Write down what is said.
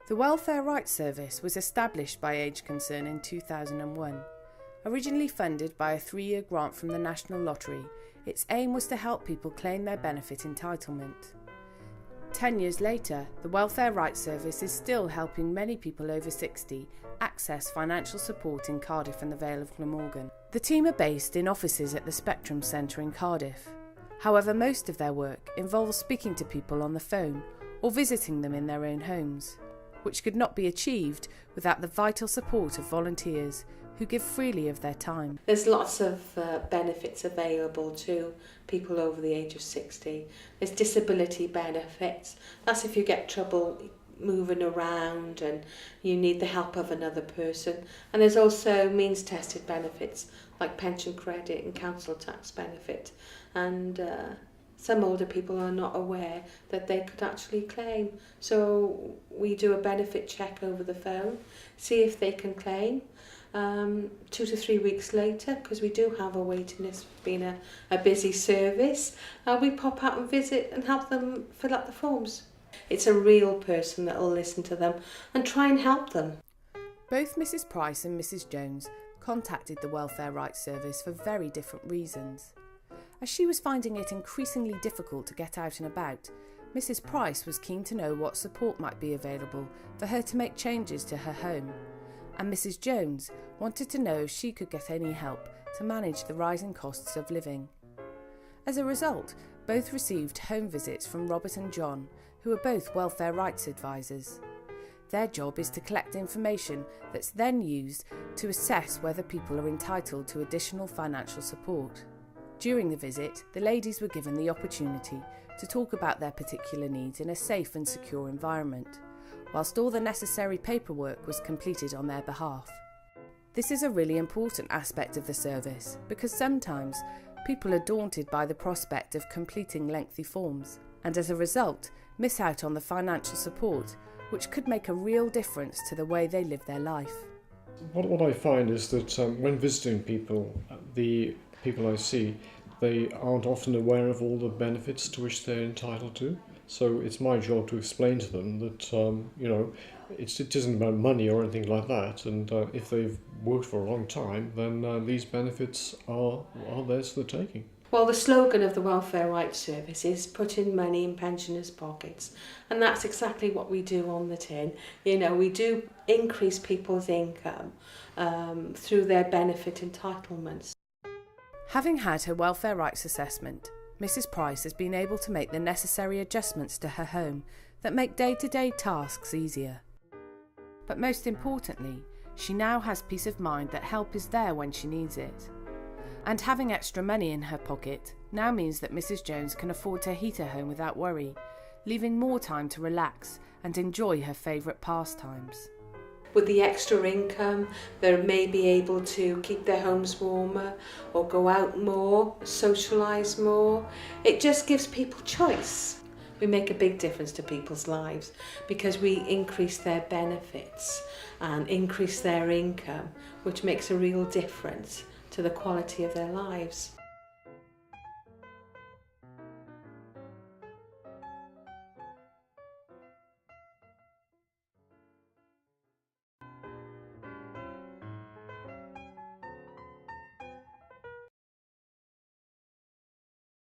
The Welfare Rights Service was established by Age Concern in 2001. Originally funded by a 3-year grant from the National Lottery, its aim was to help people claim their benefit entitlement. 10 years later, the Welfare Rights Service is still helping many people over 60 access financial support in Cardiff and the Vale of Glamorgan. The team are based in offices at the Spectrum Centre in Cardiff. However, most of their work involves speaking to people on the phone or visiting them in their own homes, which could not be achieved without the vital support of volunteers who give freely of their time. There's lots of benefits available to people over the age of 60. There's disability benefits. That's if you get trouble moving around and you need the help of another person. And there's also means tested benefits like pension credit and council tax benefit. And some older people are not aware that they could actually claim. So we do a benefit check over the phone, see if they can claim. 2 to 3 weeks later, because we do have a waiting list, being a busy service, we pop out and visit and help them fill out the forms. It's a real person that will listen to them and try and help them. Both Mrs Price and Mrs Jones contacted the Welfare Rights Service for very different reasons. As she was finding it increasingly difficult to get out and about, Mrs Price was keen to know what support might be available for her to make changes to her home, and Mrs Jones wanted to know if she could get any help to manage the rising costs of living. As a result, both received home visits from Robert and John, who are both welfare rights advisors. Their job is to collect information that's then used to assess whether people are entitled to additional financial support. During the visit, the ladies were given the opportunity to talk about their particular needs in a safe and secure environment, whilst all the necessary paperwork was completed on their behalf. This is a really important aspect of the service because sometimes people are daunted by the prospect of completing lengthy forms and as a result miss out on the financial support which could make a real difference to the way they live their life. What I find is that when visiting people, the people I see, they aren't often aware of all the benefits to which they're entitled to. So it's my job to explain to them that, it isn't about money or anything like that. And if they've worked for a long time, then these benefits are theirs for the taking. Well, the slogan of the Welfare Rights Service is putting money in pensioners' pockets. And that's exactly what we do on the tin. We do increase people's income through their benefit entitlements. Having had her welfare rights assessment, Mrs Price has been able to make the necessary adjustments to her home that make day-to-day tasks easier. But most importantly, she now has peace of mind that help is there when she needs it. And having extra money in her pocket now means that Mrs Jones can afford to heat her home without worry, leaving more time to relax and enjoy her favourite pastimes. With the extra income, they may be able to keep their homes warmer or go out more, socialise more. It just gives people choice. We make a big difference to people's lives because we increase their benefits and increase their income, which makes a real difference to the quality of their lives.